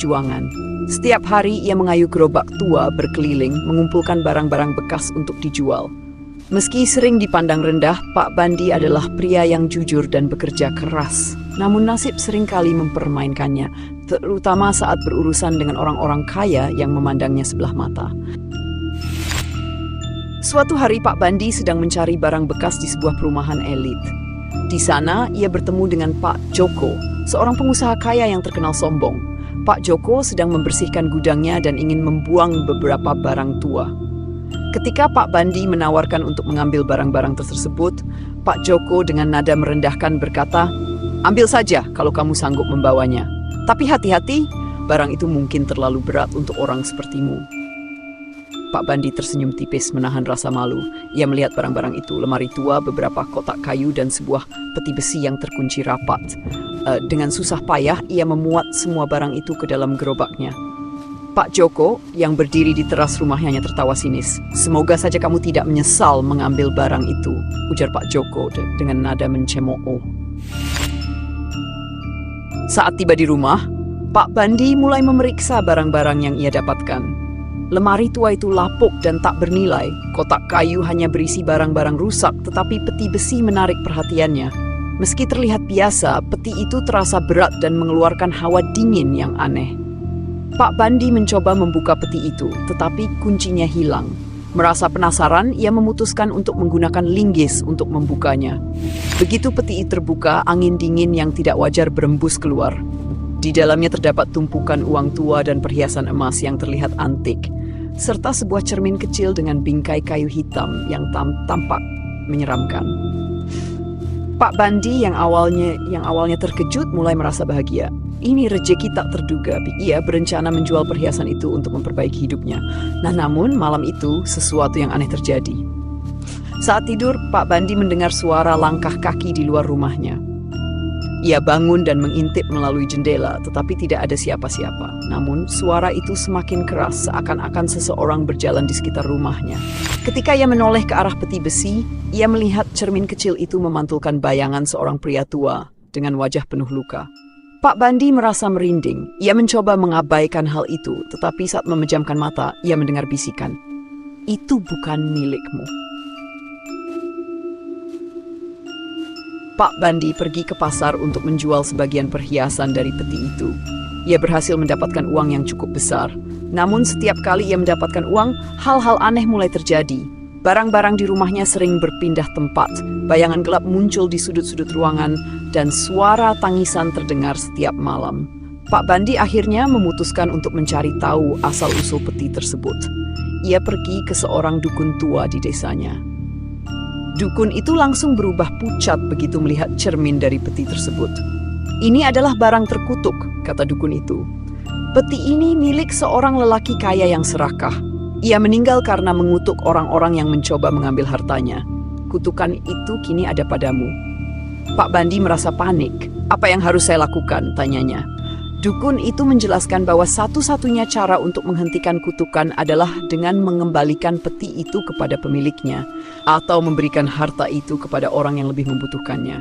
perjuangan. Setiap hari ia mengayuh gerobak tua berkeliling, mengumpulkan barang-barang bekas untuk dijual. Meski sering dipandang rendah, Pak Bandi adalah pria yang jujur dan bekerja keras. Namun nasib seringkali mempermainkannya, terutama saat berurusan dengan orang-orang kaya yang memandangnya sebelah mata. Suatu hari Pak Bandi sedang mencari barang bekas di sebuah perumahan elit. Di sana ia bertemu dengan Pak Joko, seorang pengusaha kaya yang terkenal sombong. Pak Joko sedang membersihkan gudangnya dan ingin membuang beberapa barang tua. Ketika Pak Bandi menawarkan untuk mengambil barang-barang tersebut, Pak Joko dengan nada merendahkan berkata, "Ambil saja kalau kamu sanggup membawanya. Tapi hati-hati, barang itu mungkin terlalu berat untuk orang sepertimu." Pak Bandi tersenyum tipis menahan rasa malu. Ia melihat barang-barang itu, lemari tua, beberapa kotak kayu, dan sebuah peti besi yang terkunci rapat. Dengan susah payah, ia memuat semua barang itu ke dalam gerobaknya. Pak Joko, yang berdiri di teras rumahnya, hanya tertawa sinis. "Semoga saja kamu tidak menyesal mengambil barang itu," ujar Pak Joko dengan nada mencemooh. Saat tiba di rumah, Pak Bandi mulai memeriksa barang-barang yang ia dapatkan. Lemari tua itu lapuk dan tak bernilai. Kotak kayu hanya berisi barang-barang rusak, tetapi peti besi menarik perhatiannya. Meski terlihat biasa, peti itu terasa berat dan mengeluarkan hawa dingin yang aneh. Pak Bandi mencoba membuka peti itu, tetapi kuncinya hilang. Merasa penasaran, ia memutuskan untuk menggunakan linggis untuk membukanya. Begitu peti itu terbuka, angin dingin yang tidak wajar berembus keluar. Di dalamnya terdapat tumpukan uang tua dan perhiasan emas yang terlihat antik, serta sebuah cermin kecil dengan bingkai kayu hitam yang tampak menyeramkan. Pak Bandi yang awalnya terkejut mulai merasa bahagia. Ini rejeki tak terduga. Ia berencana menjual perhiasan itu untuk memperbaiki hidupnya. Namun malam itu sesuatu yang aneh terjadi. Saat tidur, Pak Bandi mendengar suara langkah kaki di luar rumahnya. Ia bangun dan mengintip melalui jendela, tetapi tidak ada siapa-siapa. Namun, suara itu semakin keras, seakan-akan seseorang berjalan di sekitar rumahnya. Ketika ia menoleh ke arah peti besi, ia melihat cermin kecil itu memantulkan bayangan seorang pria tua dengan wajah penuh luka. Pak Bandi merasa merinding. Ia mencoba mengabaikan hal itu, tetapi saat memejamkan mata, ia mendengar bisikan, "Itu bukan milikmu." Pak Bandi pergi ke pasar untuk menjual sebagian perhiasan dari peti itu. Ia berhasil mendapatkan uang yang cukup besar. Namun setiap kali ia mendapatkan uang, hal-hal aneh mulai terjadi. Barang-barang di rumahnya sering berpindah tempat, bayangan gelap muncul di sudut-sudut ruangan, dan suara tangisan terdengar setiap malam. Pak Bandi akhirnya memutuskan untuk mencari tahu asal-usul peti tersebut. Ia pergi ke seorang dukun tua di desanya. Dukun itu langsung berubah pucat begitu melihat cermin dari peti tersebut. "Ini adalah barang terkutuk," kata dukun itu. "Peti ini milik seorang lelaki kaya yang serakah. Ia meninggal karena mengutuk orang-orang yang mencoba mengambil hartanya. Kutukan itu kini ada padamu." Pak Bandi merasa panik. "Apa yang harus saya lakukan?" tanyanya. Dukun itu menjelaskan bahwa satu-satunya cara untuk menghentikan kutukan adalah dengan mengembalikan peti itu kepada pemiliknya atau memberikan harta itu kepada orang yang lebih membutuhkannya.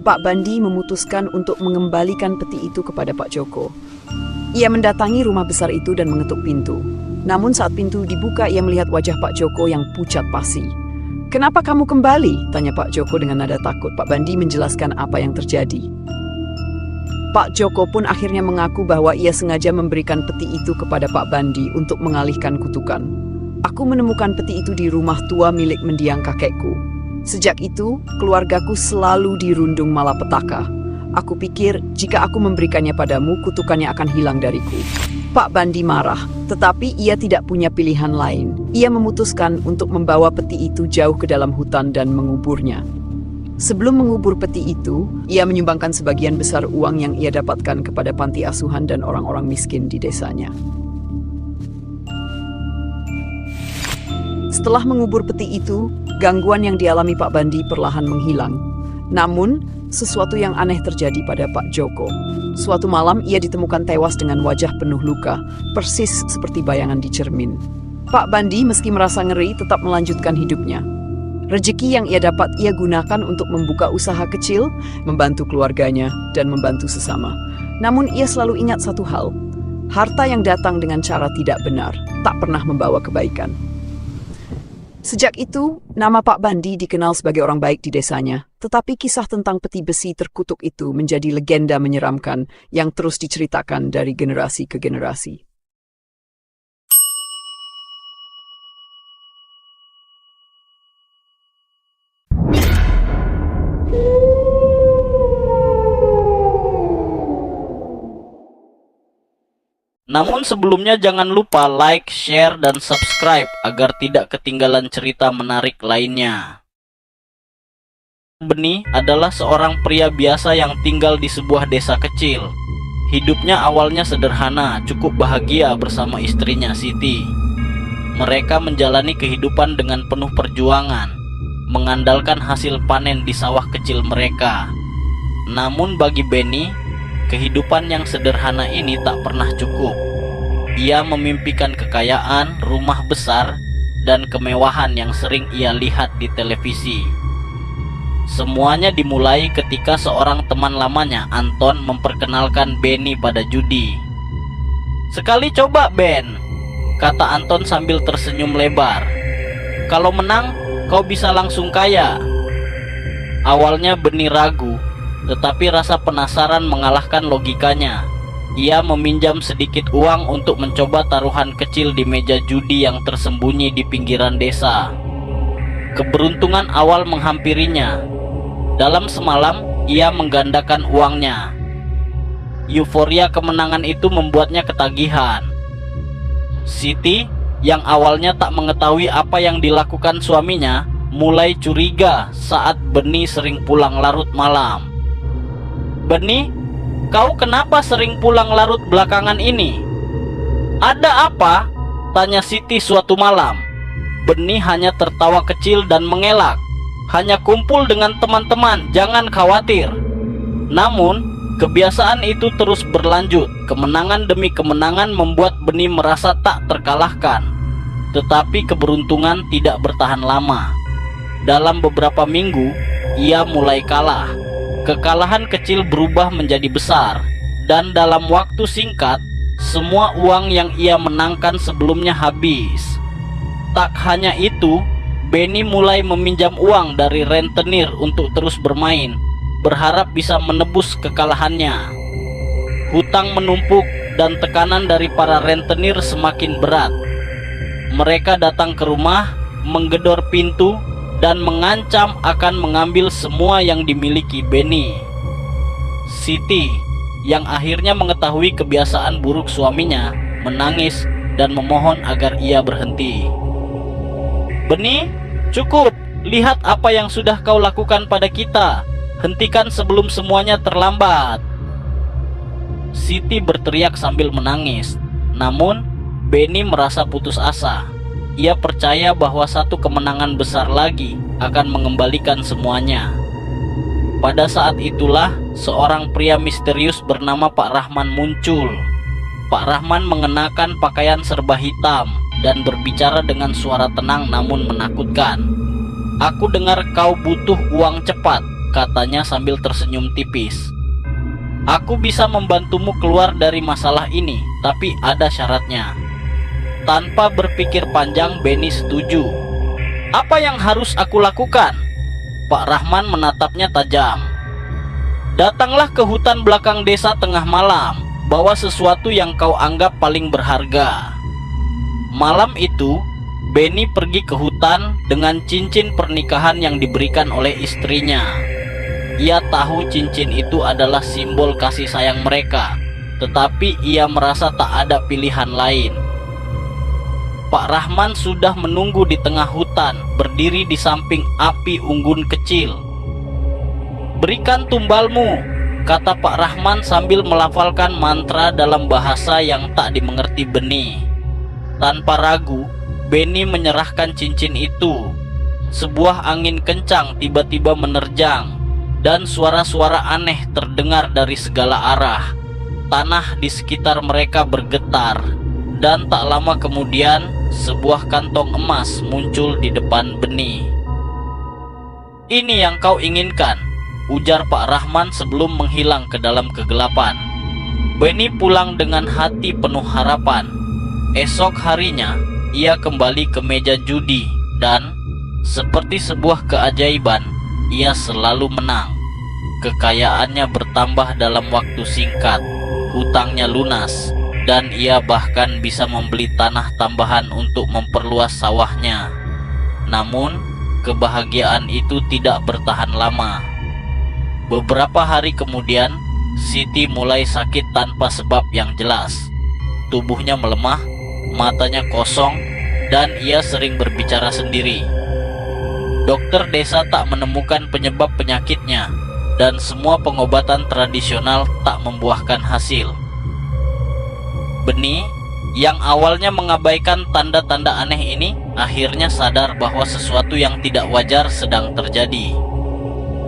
Pak Bandi memutuskan untuk mengembalikan peti itu kepada Pak Joko. Ia mendatangi rumah besar itu dan mengetuk pintu. Namun saat pintu dibuka, ia melihat wajah Pak Joko yang pucat pasi. "Kenapa kamu kembali?" tanya Pak Joko dengan nada takut. Pak Bandi menjelaskan apa yang terjadi. Pak Joko pun akhirnya mengaku bahwa ia sengaja memberikan peti itu kepada Pak Bandi untuk mengalihkan kutukan. "Aku menemukan peti itu di rumah tua milik mendiang kakekku. Sejak itu, keluargaku selalu dirundung malapetaka. Aku pikir jika aku memberikannya padamu, kutukannya akan hilang dariku." Pak Bandi marah, tetapi ia tidak punya pilihan lain. Ia memutuskan untuk membawa peti itu jauh ke dalam hutan dan menguburnya. Sebelum mengubur peti itu, ia menyumbangkan sebagian besar uang yang ia dapatkan kepada panti asuhan dan orang-orang miskin di desanya. Setelah mengubur peti itu, gangguan yang dialami Pak Bandi perlahan menghilang. Namun, sesuatu yang aneh terjadi pada Pak Joko. Suatu malam ia ditemukan tewas dengan wajah penuh luka, persis seperti bayangan di cermin. Pak Bandi meski merasa ngeri tetap melanjutkan hidupnya. Rezeki yang ia dapat ia gunakan untuk membuka usaha kecil, membantu keluarganya, dan membantu sesama. Namun ia selalu ingat satu hal, harta yang datang dengan cara tidak benar tak pernah membawa kebaikan. Sejak itu, nama Pak Bandi dikenal sebagai orang baik di desanya, tetapi kisah tentang peti besi terkutuk itu menjadi legenda menyeramkan yang terus diceritakan dari generasi ke generasi. Namun sebelumnya jangan lupa like, share, dan subscribe agar tidak ketinggalan cerita menarik lainnya. Beni adalah seorang pria biasa yang tinggal di sebuah desa kecil. Hidupnya awalnya sederhana, cukup bahagia bersama istrinya Siti. Mereka menjalani kehidupan dengan penuh perjuangan, mengandalkan hasil panen di sawah kecil mereka. Namun bagi Beni, kehidupan yang sederhana ini tak pernah cukup. Ia memimpikan kekayaan, rumah besar, dan kemewahan yang sering ia lihat di televisi. Semuanya dimulai ketika seorang teman lamanya, Anton, memperkenalkan Beni pada judi. "Sekali coba, Ben," kata Anton sambil tersenyum lebar. "Kalau menang, kau bisa langsung kaya." Awalnya Beni ragu, tetapi rasa penasaran mengalahkan logikanya. Ia meminjam sedikit uang untuk mencoba taruhan kecil di meja judi yang tersembunyi di pinggiran desa. Keberuntungan awal menghampirinya. Dalam semalam, ia menggandakan uangnya. Euforia kemenangan itu membuatnya ketagihan. Siti, yang awalnya tak mengetahui apa yang dilakukan suaminya, mulai curiga saat Beni sering pulang larut malam. "Beni, kau kenapa sering pulang larut belakangan ini?" "Ada apa?" tanya Siti suatu malam. Beni hanya tertawa kecil dan mengelak. "Hanya kumpul dengan teman-teman, jangan khawatir." Namun, kebiasaan itu terus berlanjut. Kemenangan demi kemenangan membuat Beni merasa tak terkalahkan. Tetapi keberuntungan tidak bertahan lama. Dalam beberapa minggu, ia mulai kalah. Kekalahan kecil berubah menjadi besar, dan dalam waktu singkat, semua uang yang ia menangkan sebelumnya habis. Tak hanya itu, Beni mulai meminjam uang dari rentenir untuk terus bermain, berharap bisa menebus kekalahannya. Hutang menumpuk dan tekanan dari para rentenir semakin berat. Mereka datang ke rumah, menggedor pintu, dan mengancam akan mengambil semua yang dimiliki Beni. Siti, yang akhirnya mengetahui kebiasaan buruk suaminya, menangis dan memohon agar ia berhenti. "Beni, cukup. Lihat apa yang sudah kau lakukan pada kita. Hentikan sebelum semuanya terlambat." Siti berteriak sambil menangis. Namun, Beni merasa putus asa. Ia percaya bahwa satu kemenangan besar lagi akan mengembalikan semuanya. Pada saat itulah seorang pria misterius bernama Pak Rahman muncul. Pak Rahman mengenakan pakaian serba hitam dan berbicara dengan suara tenang namun menakutkan. "Aku dengar kau butuh uang cepat," katanya sambil tersenyum tipis. "Aku bisa membantumu keluar dari masalah ini, tapi ada syaratnya." Tanpa berpikir panjang, Beni setuju. "Apa yang harus aku lakukan?" Pak Rahman menatapnya tajam. "Datanglah ke hutan belakang desa tengah malam. Bawa sesuatu yang kau anggap paling berharga." Malam itu, Beni pergi ke hutan dengan cincin pernikahan yang diberikan oleh istrinya. Ia tahu cincin itu adalah simbol kasih sayang mereka, tetapi ia merasa tak ada pilihan lain. Pak Rahman sudah menunggu di tengah hutan, berdiri di samping api unggun kecil. "Berikan tumbalmu," kata Pak Rahman sambil melafalkan mantra dalam bahasa yang tak dimengerti Beni. Tanpa ragu, Beni menyerahkan cincin itu. Sebuah angin kencang tiba-tiba menerjang, dan suara-suara aneh terdengar dari segala arah. Tanah di sekitar mereka bergetar, dan tak lama kemudian sebuah kantong emas muncul di depan Beni. Ini yang kau inginkan, ujar Pak Rahman sebelum menghilang ke dalam kegelapan. Benny pulang dengan hati penuh harapan. Esok harinya, ia kembali ke meja judi dan, seperti sebuah keajaiban, ia selalu menang. Kekayaannya bertambah dalam waktu singkat, hutangnya lunas, dan ia bahkan bisa membeli tanah tambahan untuk memperluas sawahnya. Namun, kebahagiaan itu tidak bertahan lama. Beberapa hari kemudian, Siti mulai sakit tanpa sebab yang jelas. Tubuhnya melemah, matanya kosong, dan ia sering berbicara sendiri. Dokter desa tak menemukan penyebab penyakitnya, dan semua pengobatan tradisional tak membuahkan hasil. Benny, yang awalnya mengabaikan tanda-tanda aneh ini, akhirnya sadar bahwa sesuatu yang tidak wajar sedang terjadi.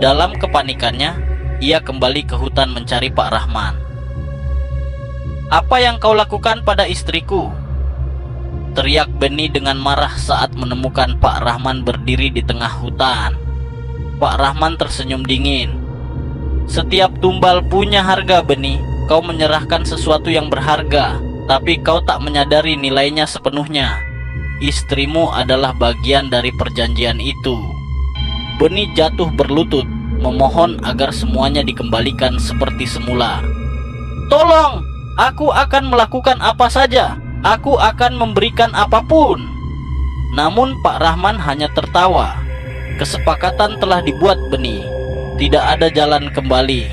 Dalam kepanikannya, ia kembali ke hutan mencari Pak Rahman. "Apa yang kau lakukan pada istriku?" teriak Benny dengan marah saat menemukan Pak Rahman berdiri di tengah hutan. Pak Rahman tersenyum dingin. "Setiap tumbal punya harga, Benny. Kau menyerahkan sesuatu yang berharga, tapi kau tak menyadari nilainya sepenuhnya. Istrimu adalah bagian dari perjanjian itu." Benny jatuh berlutut, memohon agar semuanya dikembalikan seperti semula. "Tolong, aku akan melakukan apa saja. Aku akan memberikan apapun." Namun Pak Rahman hanya tertawa. Kesepakatan telah dibuat, Benny. Tidak ada jalan kembali.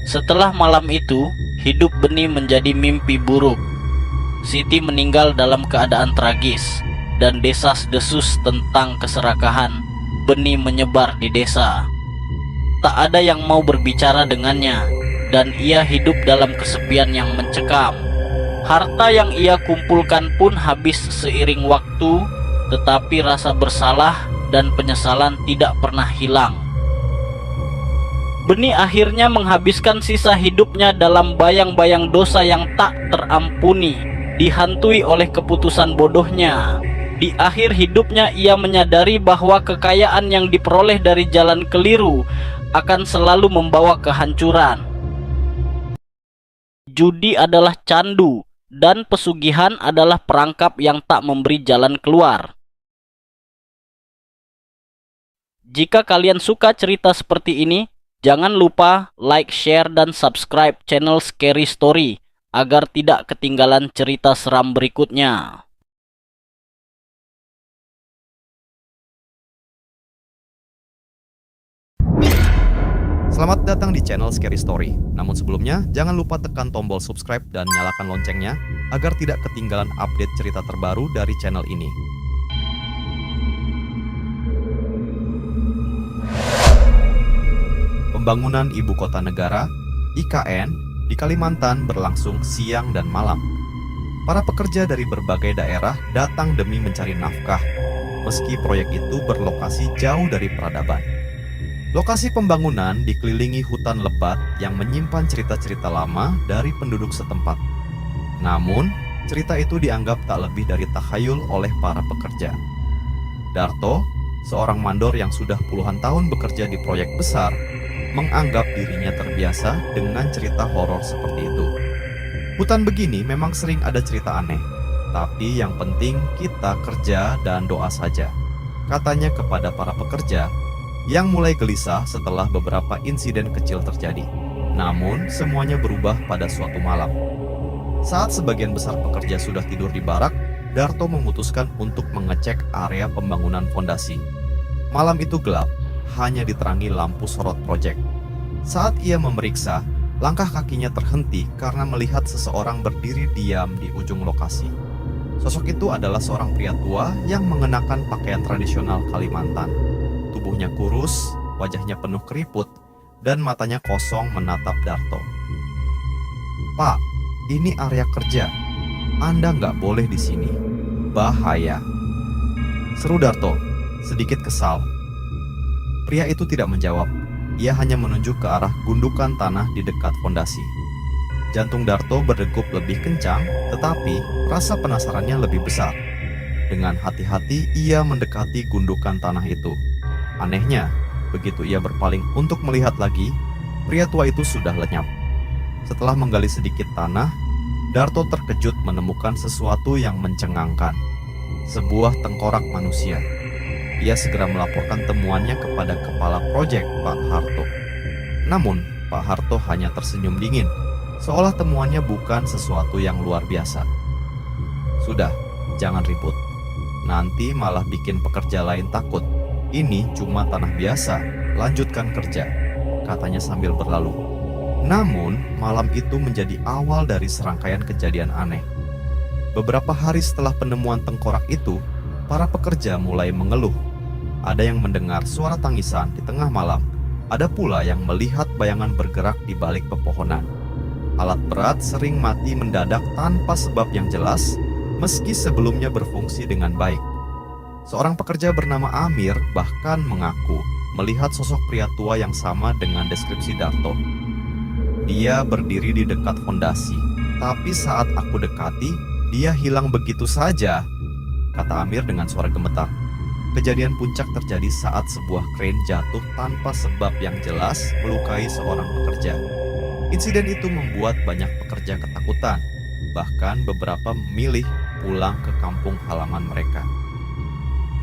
Setelah malam itu, hidup Benny menjadi mimpi buruk. Siti meninggal dalam keadaan tragis, dan desas-desus tentang keserakahan Benny menyebar di desa. Tak ada yang mau berbicara dengannya, dan ia hidup dalam kesepian yang mencekam. Harta yang ia kumpulkan pun habis seiring waktu, tetapi rasa bersalah dan penyesalan tidak pernah hilang. Benny akhirnya menghabiskan sisa hidupnya dalam bayang-bayang dosa yang tak terampuni, dihantui oleh keputusan bodohnya. Di akhir hidupnya ia menyadari bahwa kekayaan yang diperoleh dari jalan keliru akan selalu membawa kehancuran. Judi adalah candu, dan pesugihan adalah perangkap yang tak memberi jalan keluar. Jika kalian suka cerita seperti ini, jangan lupa like, share, dan subscribe channel Scary Story agar tidak ketinggalan cerita seram berikutnya. Selamat datang di channel Scary Story. Namun sebelumnya, jangan lupa tekan tombol subscribe dan nyalakan loncengnya agar tidak ketinggalan update cerita terbaru dari channel ini. Pembangunan Ibu Kota Negara, IKN, di Kalimantan berlangsung siang dan malam. Para pekerja dari berbagai daerah datang demi mencari nafkah, meski proyek itu berlokasi jauh dari peradaban. Lokasi pembangunan dikelilingi hutan lebat yang menyimpan cerita-cerita lama dari penduduk setempat. Namun, cerita itu dianggap tak lebih dari takhayul oleh para pekerja. Darto, seorang mandor yang sudah puluhan tahun bekerja di proyek besar, menganggap dirinya terbiasa dengan cerita horor seperti itu. Hutan begini memang sering ada cerita aneh, tapi yang penting kita kerja dan doa saja, katanya kepada para pekerja yang mulai gelisah setelah beberapa insiden kecil terjadi. Namun, semuanya berubah pada suatu malam. Saat sebagian besar pekerja sudah tidur di barak, Darto memutuskan untuk mengecek area pembangunan fondasi. Malam itu gelap, hanya diterangi lampu sorot proyek. Saat ia memeriksa, langkah kakinya terhenti karena melihat seseorang berdiri diam di ujung lokasi. Sosok itu adalah seorang pria tua yang mengenakan pakaian tradisional Kalimantan. Tubuhnya kurus, wajahnya penuh keriput, dan matanya kosong menatap Darto. "Pak, ini area kerja. Anda nggak boleh di sini. Bahaya," seru Darto, sedikit kesal. Pria itu tidak menjawab. Ia hanya menunjuk ke arah gundukan tanah di dekat fondasi. Jantung Darto berdegup lebih kencang, tetapi rasa penasarannya lebih besar. Dengan hati-hati ia mendekati gundukan tanah itu. Anehnya, begitu ia berpaling untuk melihat lagi, pria tua itu sudah lenyap. Setelah menggali sedikit tanah, Darto terkejut menemukan sesuatu yang mencengangkan. Sebuah tengkorak manusia. Ia segera melaporkan temuannya kepada kepala proyek Pak Harto. Namun, Pak Harto hanya tersenyum dingin, seolah temuannya bukan sesuatu yang luar biasa. Sudah, jangan ribut. Nanti malah bikin pekerja lain takut. Ini cuma tanah biasa, lanjutkan kerja, katanya sambil berlalu. Namun, malam itu menjadi awal dari serangkaian kejadian aneh. Beberapa hari setelah penemuan tengkorak itu, para pekerja mulai mengeluh. Ada yang mendengar suara tangisan di tengah malam. Ada pula yang melihat bayangan bergerak di balik pepohonan. Alat berat sering mati mendadak tanpa sebab yang jelas, meski sebelumnya berfungsi dengan baik. Seorang pekerja bernama Amir bahkan mengaku melihat sosok pria tua yang sama dengan deskripsi Darto. Dia berdiri di dekat fondasi, tapi saat aku dekati, dia hilang begitu saja, kata Amir dengan suara gemetar. Kejadian puncak terjadi saat sebuah kren jatuh tanpa sebab yang jelas melukai seorang pekerja. Insiden itu membuat banyak pekerja ketakutan, bahkan beberapa memilih pulang ke kampung halaman mereka.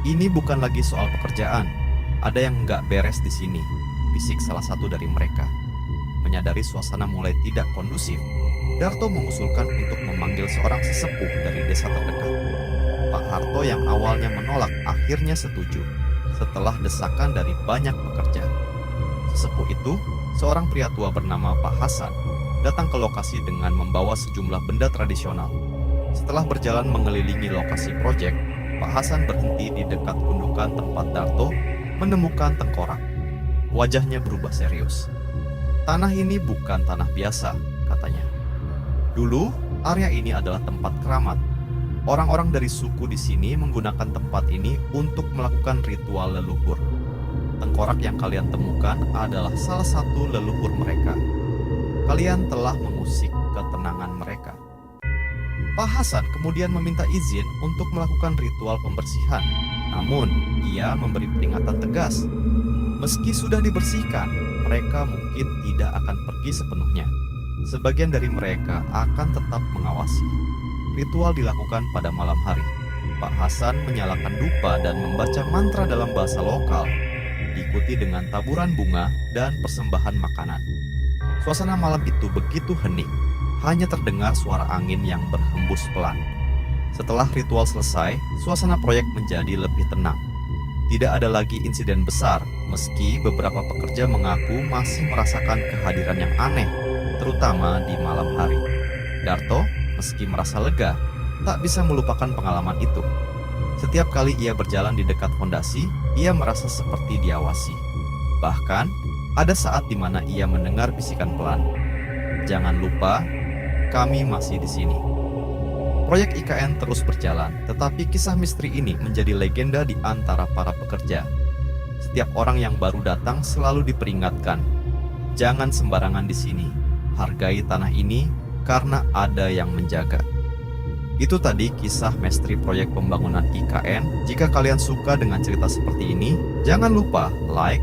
Ini bukan lagi soal pekerjaan, ada yang nggak beres di sini, bisik salah satu dari mereka. Menyadari suasana mulai tidak kondusif, Darto mengusulkan untuk memanggil seorang sesepuh dari desa terdekat. Pak Harto yang awalnya menolak akhirnya setuju setelah desakan dari banyak pekerja. Sesepuh itu, seorang pria tua bernama Pak Hasan, datang ke lokasi dengan membawa sejumlah benda tradisional. Setelah berjalan mengelilingi lokasi proyek, Pak Hasan berhenti di dekat gundukan tempat Darto menemukan tengkorak. Wajahnya berubah serius. Tanah ini bukan tanah biasa, katanya. Dulu, area ini adalah tempat keramat. Orang-orang dari suku di sini menggunakan tempat ini untuk melakukan ritual leluhur. Tengkorak yang kalian temukan adalah salah satu leluhur mereka. Kalian telah mengusik ketenangan mereka. Pak Hasan kemudian meminta izin untuk melakukan ritual pembersihan. Namun, ia memberi peringatan tegas. Meski sudah dibersihkan, mereka mungkin tidak akan pergi sepenuhnya. Sebagian dari mereka akan tetap mengawasi. Ritual dilakukan pada malam hari. Pak Hasan menyalakan dupa dan membaca mantra dalam bahasa lokal, diikuti dengan taburan bunga dan persembahan makanan. Suasana malam itu begitu hening, hanya terdengar suara angin yang berhembus pelan. Setelah ritual selesai, suasana proyek menjadi lebih tenang. Tidak ada lagi insiden besar, meski beberapa pekerja mengaku masih merasakan kehadiran yang aneh, terutama di malam hari. Darto, meski merasa lega, tak bisa melupakan pengalaman itu. Setiap kali ia berjalan di dekat fondasi, ia merasa seperti diawasi. Bahkan, ada saat di mana ia mendengar bisikan pelan. Jangan lupa, kami masih di sini. Proyek IKN terus berjalan, tetapi kisah misteri ini menjadi legenda di antara para pekerja. Setiap orang yang baru datang selalu diperingatkan, jangan sembarangan di sini. Hargai tanah ini karena ada yang menjaga. Itu tadi kisah misteri proyek pembangunan IKN. Jika kalian suka dengan cerita seperti ini, jangan lupa like,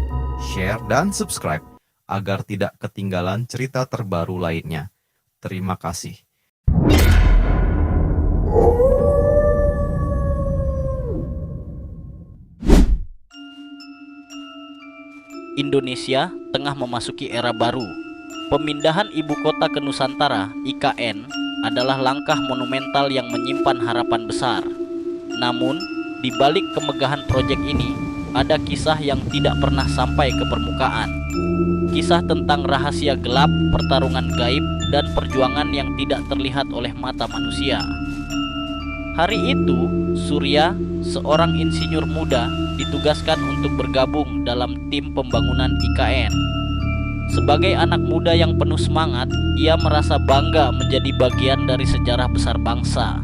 share, dan subscribe agar tidak ketinggalan cerita terbaru lainnya. Terima kasih. Indonesia tengah memasuki era baru. Pemindahan ibu kota ke Nusantara, IKN, adalah langkah monumental yang menyimpan harapan besar. Namun, di balik kemegahan proyek ini, ada kisah yang tidak pernah sampai ke permukaan. Kisah tentang rahasia gelap, pertarungan gaib, dan perjuangan yang tidak terlihat oleh mata manusia. Hari itu, Surya, seorang insinyur muda, ditugaskan untuk bergabung dalam tim pembangunan IKN. Sebagai anak muda yang penuh semangat, ia merasa bangga menjadi bagian dari sejarah besar bangsa.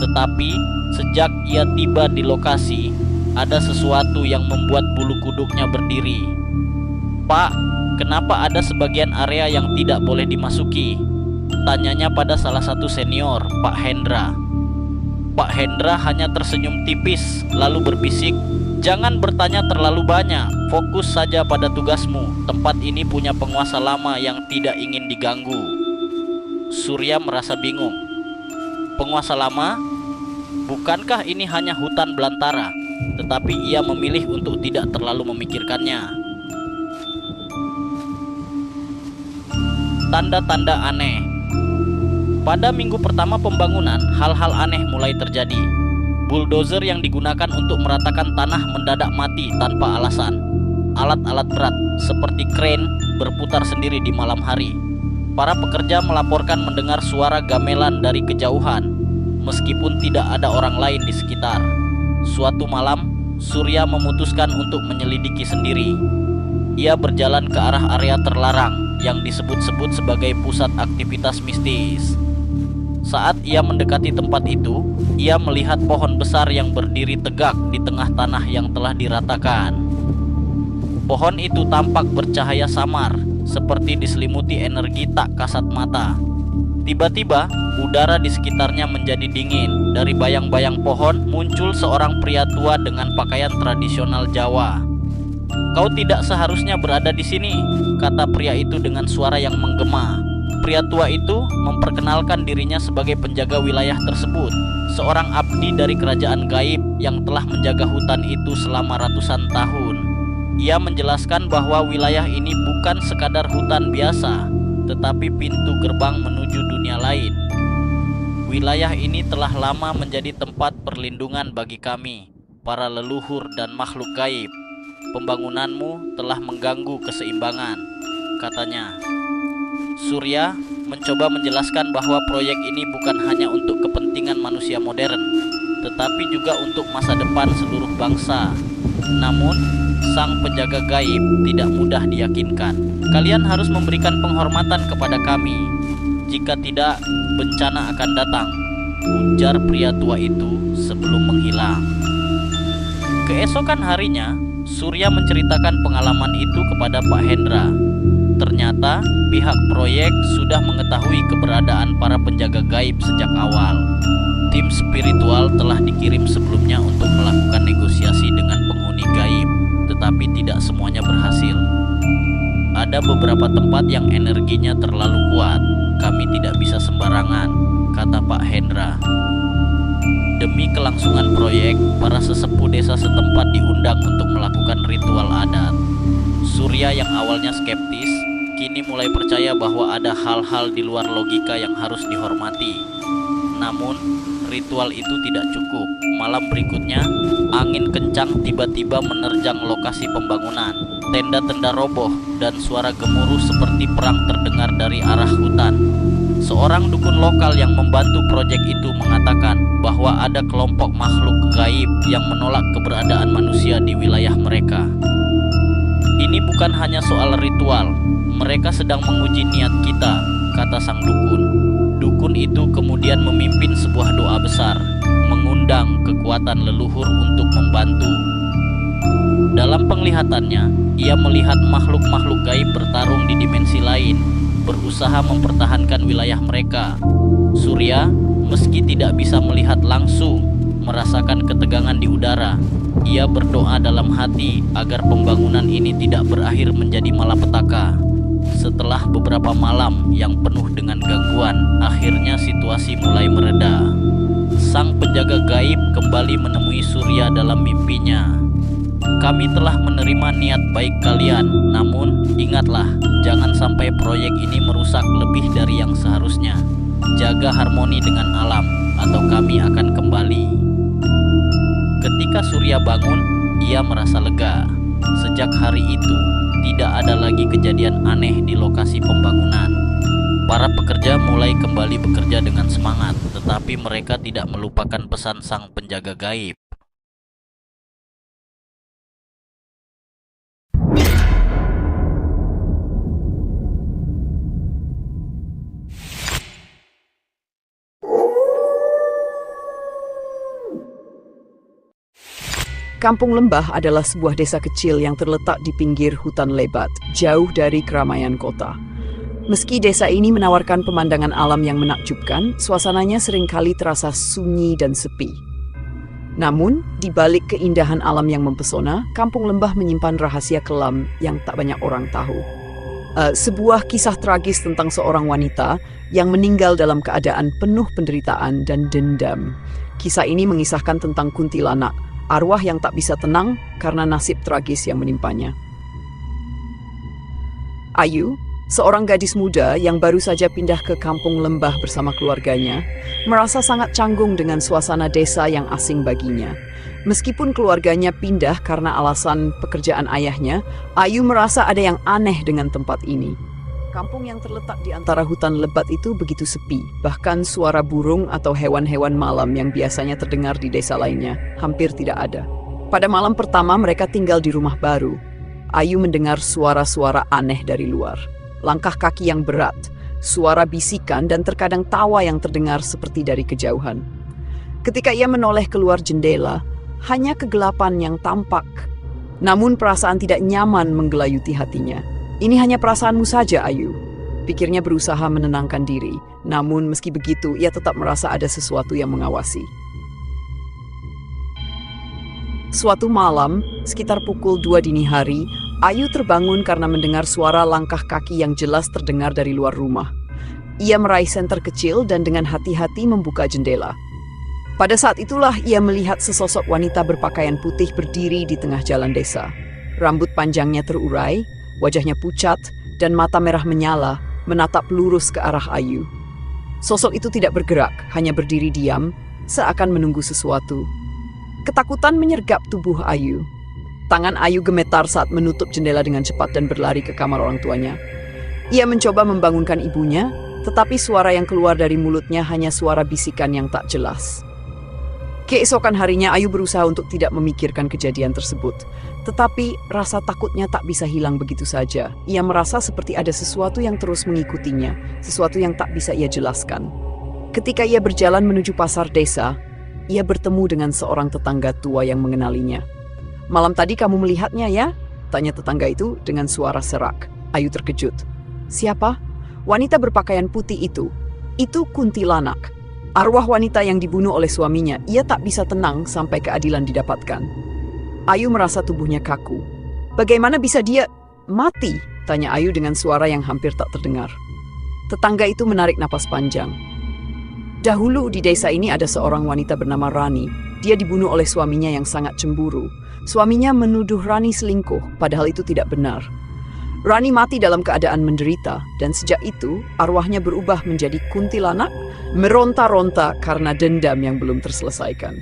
Tetapi, sejak ia tiba di lokasi, ada sesuatu yang membuat bulu kuduknya berdiri. "Pak, kenapa ada sebagian area yang tidak boleh dimasuki?" tanyanya pada salah satu senior, Pak Hendra. Pak Hendra hanya tersenyum tipis lalu berbisik, Jangan bertanya terlalu banyak, fokus saja pada tugasmu. Tempat ini punya penguasa lama yang tidak ingin diganggu. Surya merasa bingung. Penguasa lama? Bukankah ini hanya hutan belantara? Tetapi ia memilih untuk tidak terlalu memikirkannya. Tanda-tanda aneh. Pada minggu pertama pembangunan, hal-hal aneh mulai terjadi. Bulldozer yang digunakan untuk meratakan tanah mendadak mati tanpa alasan. Alat-alat berat seperti kren berputar sendiri di malam hari. Para pekerja melaporkan mendengar suara gamelan dari kejauhan, meskipun tidak ada orang lain di sekitar. Suatu malam, Surya memutuskan untuk menyelidiki sendiri. Ia berjalan ke arah area terlarang yang disebut-sebut sebagai pusat aktivitas mistis. Saat ia mendekati tempat itu, ia melihat pohon besar yang berdiri tegak di tengah tanah yang telah diratakan. Pohon itu tampak bercahaya samar, seperti diselimuti energi tak kasat mata. Tiba-tiba, udara di sekitarnya menjadi dingin. Dari bayang-bayang pohon, muncul seorang pria tua dengan pakaian tradisional Jawa. "Kau tidak seharusnya berada di sini," kata pria itu dengan suara yang menggema. Pria tua itu memperkenalkan dirinya sebagai penjaga wilayah tersebut, seorang abdi dari kerajaan gaib yang telah menjaga hutan itu selama ratusan tahun. Ia menjelaskan bahwa wilayah ini bukan sekadar hutan biasa, tetapi pintu gerbang menuju dunia lain. Wilayah ini telah lama menjadi tempat perlindungan bagi kami, para leluhur dan makhluk gaib. Pembangunanmu telah mengganggu keseimbangan, katanya. Surya mencoba menjelaskan bahwa proyek ini bukan hanya untuk kepentingan manusia modern, tetapi juga untuk masa depan seluruh bangsa. Namun, sang penjaga gaib tidak mudah diyakinkan. "Kalian harus memberikan penghormatan kepada kami. Jika tidak, bencana akan datang," ujar pria tua itu sebelum menghilang. Keesokan harinya, Surya menceritakan pengalaman itu kepada Pak Hendra. Ternyata pihak proyek sudah mengetahui keberadaan para penjaga gaib sejak awal. Tim spiritual telah dikirim sebelumnya untuk melakukan negosiasi dengan penghuni gaib, tetapi tidak semuanya berhasil. Ada beberapa tempat yang energinya terlalu kuat. Kami tidak bisa sembarangan, kata Pak Hendra. Demi kelangsungan proyek, para sesepuh desa setempat diundang untuk melakukan ritual adat. Surya yang awalnya skeptis, kini mulai percaya bahwa ada hal-hal di luar logika yang harus dihormati. Namun, ritual itu tidak cukup. Malam berikutnya, angin kencang tiba-tiba menerjang lokasi pembangunan. Tenda-tenda roboh dan suara gemuruh seperti perang terdengar dari arah hutan. Seorang dukun lokal yang membantu proyek itu mengatakan bahwa ada kelompok makhluk gaib yang menolak keberadaan manusia di wilayah mereka. "Ini bukan hanya soal ritual, mereka sedang menguji niat kita," kata sang dukun. Dukun itu kemudian memimpin sebuah doa besar, mengundang kekuatan leluhur untuk membantu. Dalam penglihatannya, ia melihat makhluk-makhluk gaib bertarung di dimensi lain, berusaha mempertahankan wilayah mereka. Surya, meski tidak bisa melihat langsung, merasakan ketegangan di udara. Ia berdoa dalam hati agar pembangunan ini tidak berakhir menjadi malapetaka. Setelah beberapa malam yang penuh dengan gangguan, akhirnya situasi mulai mereda. Sang penjaga gaib kembali menemui Surya dalam mimpinya. "Kami telah menerima niat baik kalian, namun ingatlah, jangan sampai proyek ini merusak lebih dari yang seharusnya. Jaga harmoni dengan alam, atau kami akan kembali." Ketika Surya bangun, ia merasa lega. Sejak hari itu, tidak ada lagi kejadian aneh di lokasi pembangunan. Para pekerja mulai kembali bekerja dengan semangat, tetapi mereka tidak melupakan pesan sang penjaga gaib. Kampung Lembah adalah sebuah desa kecil yang terletak di pinggir hutan lebat, jauh dari keramaian kota. Meski desa ini menawarkan pemandangan alam yang menakjubkan, suasananya seringkali terasa sunyi dan sepi. Namun, di balik keindahan alam yang mempesona, Kampung Lembah menyimpan rahasia kelam yang tak banyak orang tahu. Sebuah kisah tragis tentang seorang wanita yang meninggal dalam keadaan penuh penderitaan dan dendam. Kisah ini mengisahkan tentang kuntilanak, arwah yang tak bisa tenang karena nasib tragis yang menimpanya. Ayu, seorang gadis muda yang baru saja pindah ke Kampung Lembah bersama keluarganya, merasa sangat canggung dengan suasana desa yang asing baginya. Meskipun keluarganya pindah karena alasan pekerjaan ayahnya, Ayu merasa ada yang aneh dengan tempat ini. Kampung yang terletak di antara hutan lebat itu begitu sepi, bahkan suara burung atau hewan-hewan malam yang biasanya terdengar di desa lainnya hampir tidak ada. Pada malam pertama mereka tinggal di rumah baru, Ayu mendengar suara-suara aneh dari luar. Langkah kaki yang berat, suara bisikan dan terkadang tawa yang terdengar seperti dari kejauhan. Ketika ia menoleh keluar jendela, hanya kegelapan yang tampak. Namun perasaan tidak nyaman menggelayuti hatinya. Ini hanya perasaanmu saja, Ayu. Pikirnya berusaha menenangkan diri. Namun meski begitu, ia tetap merasa ada sesuatu yang mengawasi. Suatu malam, sekitar pukul 2 dini hari, Ayu terbangun karena mendengar suara langkah kaki yang jelas terdengar dari luar rumah. Ia meraih senter kecil dan dengan hati-hati membuka jendela. Pada saat itulah ia melihat sesosok wanita berpakaian putih berdiri di tengah jalan desa. Rambut panjangnya terurai, wajahnya pucat, dan mata merah menyala menatap lurus ke arah Ayu. Sosok itu tidak bergerak, hanya berdiri diam, seakan menunggu sesuatu. Ketakutan menyergap tubuh Ayu. Tangan Ayu gemetar saat menutup jendela dengan cepat dan berlari ke kamar orang tuanya. Ia mencoba membangunkan ibunya, tetapi suara yang keluar dari mulutnya hanya suara bisikan yang tak jelas. Keesokan harinya Ayu berusaha untuk tidak memikirkan kejadian tersebut. Tetapi rasa takutnya tak bisa hilang begitu saja. Ia merasa seperti ada sesuatu yang terus mengikutinya, sesuatu yang tak bisa ia jelaskan. Ketika ia berjalan menuju pasar desa, ia bertemu dengan seorang tetangga tua yang mengenalinya. "Malam tadi kamu melihatnya ya?" tanya tetangga itu dengan suara serak. Ayu terkejut. "Siapa?" "Wanita berpakaian putih itu. Itu kuntilanak. Arwah wanita yang dibunuh oleh suaminya. Ia tak bisa tenang sampai keadilan didapatkan." Ayu merasa tubuhnya kaku. "Bagaimana bisa dia mati?" tanya Ayu dengan suara yang hampir tak terdengar. Tetangga itu menarik napas panjang. "Dahulu di desa ini ada seorang wanita bernama Rani. Dia dibunuh oleh suaminya yang sangat cemburu. Suaminya menuduh Rani selingkuh, padahal itu tidak benar. Rani mati dalam keadaan menderita, dan sejak itu arwahnya berubah menjadi kuntilanak, meronta-ronta karena dendam yang belum terselesaikan."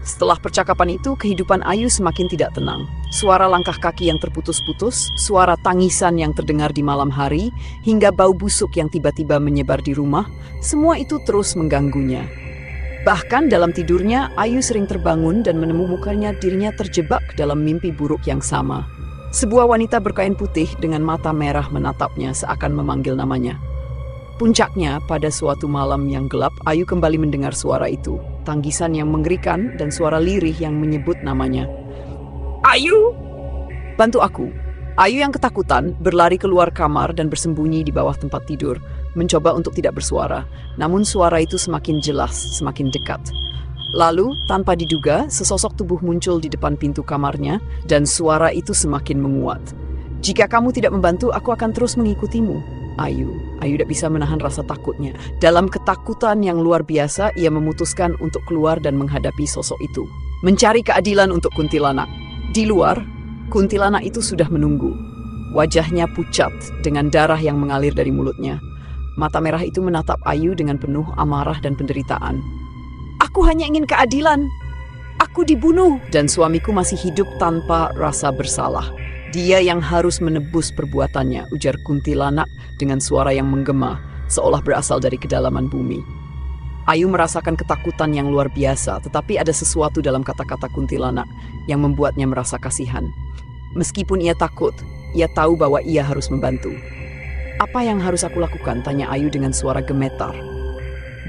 Setelah percakapan itu, kehidupan Ayu semakin tidak tenang. Suara langkah kaki yang terputus-putus, suara tangisan yang terdengar di malam hari, hingga bau busuk yang tiba-tiba menyebar di rumah, semua itu terus mengganggunya. Bahkan dalam tidurnya, Ayu sering terbangun dan menemukannya dirinya terjebak dalam mimpi buruk yang sama. Sebuah wanita berkain putih dengan mata merah menatapnya seakan memanggil namanya. Puncaknya, pada suatu malam yang gelap, Ayu kembali mendengar suara itu. Tanggisan yang mengerikan dan suara lirih yang menyebut namanya. "Ayu! Bantu aku!" Ayu yang ketakutan berlari keluar kamar dan bersembunyi di bawah tempat tidur, mencoba untuk tidak bersuara. Namun suara itu semakin jelas, semakin dekat. Lalu, tanpa diduga, sesosok tubuh muncul di depan pintu kamarnya dan suara itu semakin menguat. "Jika kamu tidak membantu, aku akan terus mengikutimu." Ayu tidak bisa menahan rasa takutnya. Dalam ketakutan yang luar biasa, ia memutuskan untuk keluar dan menghadapi sosok itu. Mencari keadilan untuk kuntilanak. Di luar, kuntilanak itu sudah menunggu. Wajahnya pucat dengan darah yang mengalir dari mulutnya. Mata merah itu menatap Ayu dengan penuh amarah dan penderitaan. "Aku hanya ingin keadilan. Aku dibunuh dan suamiku masih hidup tanpa rasa bersalah. Dia yang harus menebus perbuatannya," ujar kuntilanak dengan suara yang menggema, seolah berasal dari kedalaman bumi. Ayu merasakan ketakutan yang luar biasa, tetapi ada sesuatu dalam kata-kata kuntilanak yang membuatnya merasa kasihan. Meskipun ia takut, ia tahu bahwa ia harus membantu. "Apa yang harus aku lakukan?" tanya Ayu dengan suara gemetar.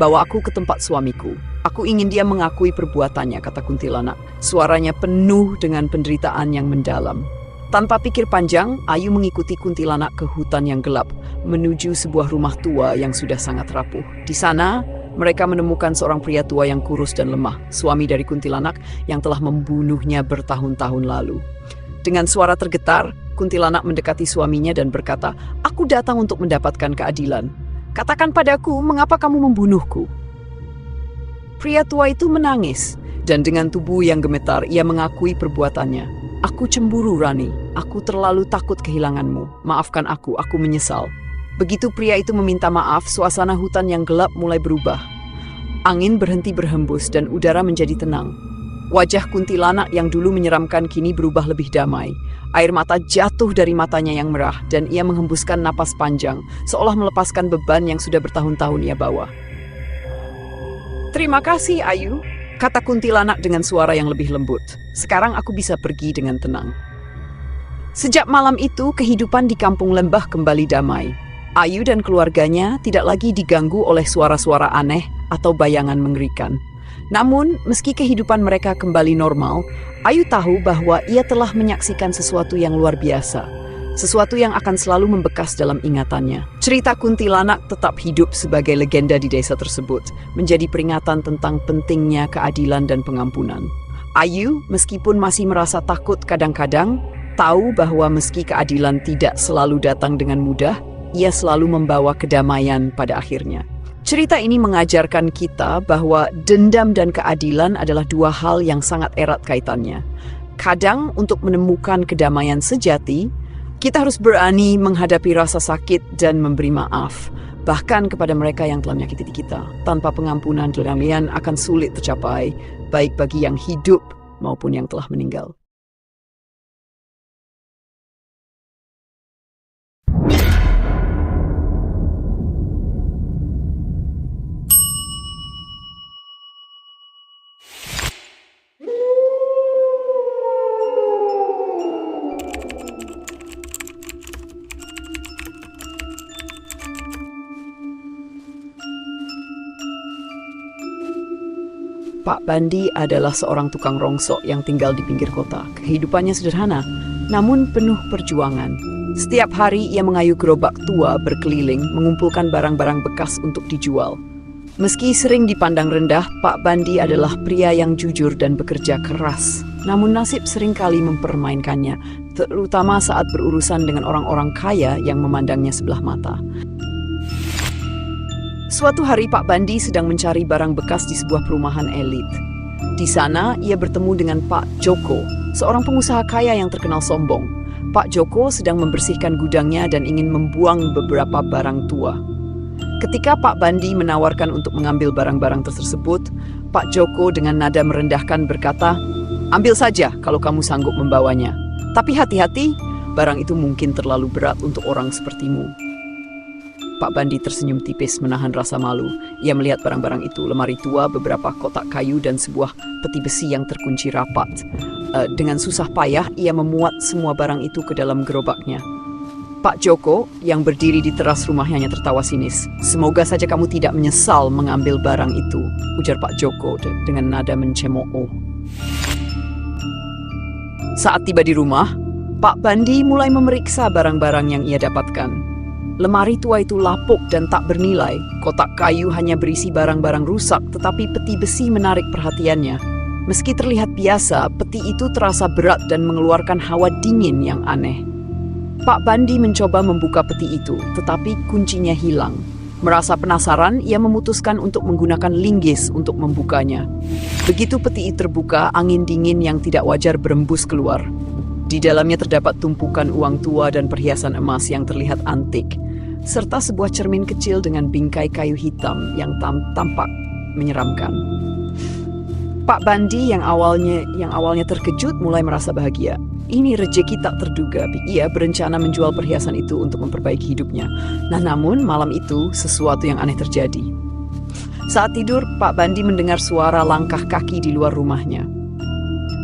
"Bawa aku ke tempat suamiku. Aku ingin dia mengakui perbuatannya," kata kuntilanak. Suaranya penuh dengan penderitaan yang mendalam. Tanpa pikir panjang, Ayu mengikuti kuntilanak ke hutan yang gelap, menuju sebuah rumah tua yang sudah sangat rapuh. Di sana, Mereka menemukan seorang pria tua yang kurus dan lemah, suami dari kuntilanak yang telah membunuhnya bertahun-tahun lalu. Dengan suara tergetar, kuntilanak mendekati suaminya dan berkata, "Aku datang untuk mendapatkan keadilan. Katakan padaku, mengapa kamu membunuhku?" Pria tua itu menangis, dan dengan tubuh yang gemetar, ia mengakui perbuatannya. "Aku cemburu, Rani. Aku terlalu takut kehilanganmu. Maafkan aku menyesal." Begitu pria itu meminta maaf, suasana hutan yang gelap mulai berubah. Angin berhenti berhembus dan udara menjadi tenang. Wajah kuntilanak yang dulu menyeramkan kini berubah lebih damai. Air mata jatuh dari matanya yang merah dan ia menghembuskan napas panjang, seolah melepaskan beban yang sudah bertahun-tahun ia bawa. "Terima kasih, Ayu," kata kuntilanak dengan suara yang lebih lembut. "Sekarang aku bisa pergi dengan tenang." Sejak malam itu, kehidupan di kampung lembah kembali damai. Ayu dan keluarganya tidak lagi diganggu oleh suara-suara aneh atau bayangan mengerikan. Namun, meski kehidupan mereka kembali normal, Ayu tahu bahwa ia telah menyaksikan sesuatu yang luar biasa. Sesuatu yang akan selalu membekas dalam ingatannya. Cerita kuntilanak tetap hidup sebagai legenda di desa tersebut, menjadi peringatan tentang pentingnya keadilan dan pengampunan. Ayu, meskipun masih merasa takut kadang-kadang, tahu bahwa meski keadilan tidak selalu datang dengan mudah, ia selalu membawa kedamaian pada akhirnya. Cerita ini mengajarkan kita bahwa dendam dan keadilan adalah dua hal yang sangat erat kaitannya. Kadang untuk menemukan kedamaian sejati, kita harus berani menghadapi rasa sakit dan memberi maaf, bahkan kepada mereka yang telah menyakiti kita. Tanpa pengampunan, kedamaian akan sulit tercapai, baik bagi yang hidup maupun yang telah meninggal. Pak Bandi adalah seorang tukang rongsok yang tinggal di pinggir kota. Kehidupannya sederhana, namun penuh perjuangan. Setiap hari ia mengayuh gerobak tua berkeliling, mengumpulkan barang-barang bekas untuk dijual. Meski sering dipandang rendah, Pak Bandi adalah pria yang jujur dan bekerja keras. Namun nasib seringkali mempermainkannya, terutama saat berurusan dengan orang-orang kaya yang memandangnya sebelah mata. Suatu hari Pak Bandi sedang mencari barang bekas di sebuah perumahan elit. Di sana ia bertemu dengan Pak Joko, seorang pengusaha kaya yang terkenal sombong. Pak Joko sedang membersihkan gudangnya dan ingin membuang beberapa barang tua. Ketika Pak Bandi menawarkan untuk mengambil barang-barang tersebut, Pak Joko dengan nada merendahkan berkata, "Ambil saja kalau kamu sanggup membawanya. Tapi hati-hati, barang itu mungkin terlalu berat untuk orang sepertimu." Pak Bandi tersenyum tipis menahan rasa malu. Ia melihat barang-barang itu, lemari tua, beberapa kotak kayu, dan sebuah peti besi yang terkunci rapat. Dengan susah payah, ia memuat semua barang itu ke dalam gerobaknya. Pak Joko, yang berdiri di teras rumahnya, hanya tertawa sinis. "Semoga saja kamu tidak menyesal mengambil barang itu," ujar Pak Joko dengan nada mencemooh. Saat tiba di rumah, Pak Bandi mulai memeriksa barang-barang yang ia dapatkan. Lemari tua itu lapuk dan tak bernilai. Kotak kayu hanya berisi barang-barang rusak, tetapi peti besi menarik perhatiannya. Meski terlihat biasa, peti itu terasa berat dan mengeluarkan hawa dingin yang aneh. Pak Bandi mencoba membuka peti itu, tetapi kuncinya hilang. Merasa penasaran, ia memutuskan untuk menggunakan linggis untuk membukanya. Begitu peti itu terbuka, angin dingin yang tidak wajar berembus keluar. Di dalamnya terdapat tumpukan uang tua dan perhiasan emas yang terlihat antik, serta sebuah cermin kecil dengan bingkai kayu hitam yang tampak menyeramkan. Pak Bandi yang awalnya terkejut mulai merasa bahagia. Ini rezeki tak terduga. Ia berencana menjual perhiasan itu untuk memperbaiki hidupnya. Namun malam itu sesuatu yang aneh terjadi. Saat tidur, Pak Bandi mendengar suara langkah kaki di luar rumahnya.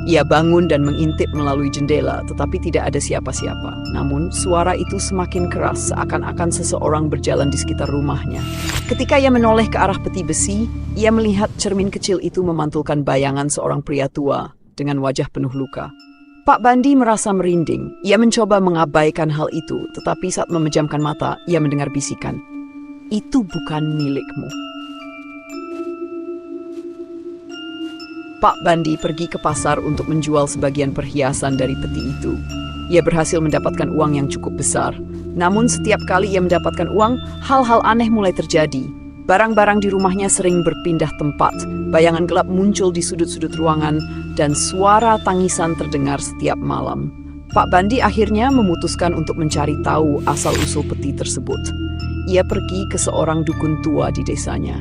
Ia bangun dan mengintip melalui jendela, tetapi tidak ada siapa-siapa. Namun, suara itu semakin keras, seakan-akan seseorang berjalan di sekitar rumahnya. Ketika ia menoleh ke arah peti besi, ia melihat cermin kecil itu memantulkan bayangan seorang pria tua dengan wajah penuh luka. Pak Bandi merasa merinding. Ia mencoba mengabaikan hal itu, tetapi saat memejamkan mata, ia mendengar bisikan, "Itu bukan milikmu." Pak Bandi pergi ke pasar untuk menjual sebagian perhiasan dari peti itu. Ia berhasil mendapatkan uang yang cukup besar. Namun setiap kali ia mendapatkan uang, hal-hal aneh mulai terjadi. Barang-barang di rumahnya sering berpindah tempat, bayangan gelap muncul di sudut-sudut ruangan, dan suara tangisan terdengar setiap malam. Pak Bandi akhirnya memutuskan untuk mencari tahu asal-usul peti tersebut. Ia pergi ke seorang dukun tua di desanya.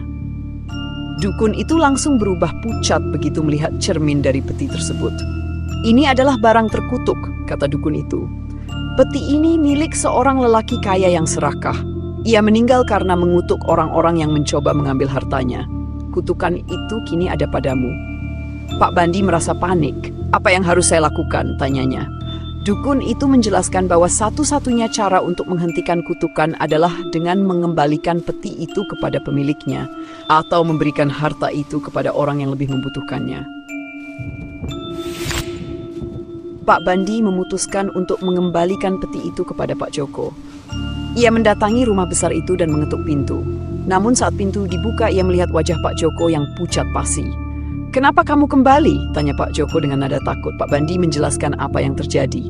Dukun itu langsung berubah pucat begitu melihat cermin dari peti tersebut. "Ini adalah barang terkutuk," kata dukun itu. "Peti ini milik seorang lelaki kaya yang serakah. Ia meninggal karena mengutuk orang-orang yang mencoba mengambil hartanya. Kutukan itu kini ada padamu." Pak Bandi merasa panik. "Apa yang harus saya lakukan?" tanyanya. Dukun itu menjelaskan bahwa satu-satunya cara untuk menghentikan kutukan adalah dengan mengembalikan peti itu kepada pemiliknya atau memberikan harta itu kepada orang yang lebih membutuhkannya. Pak Bandi memutuskan untuk mengembalikan peti itu kepada Pak Joko. Ia mendatangi rumah besar itu dan mengetuk pintu. Namun saat pintu dibuka, ia melihat wajah Pak Joko yang pucat pasi. "Kenapa kamu kembali?" tanya Pak Joko dengan nada takut. Pak Bandi menjelaskan apa yang terjadi.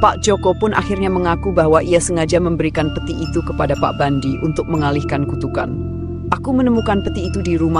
Pak Joko pun akhirnya mengaku bahwa ia sengaja memberikan peti itu kepada Pak Bandi untuk mengalihkan kutukan. "Aku menemukan peti itu di rumah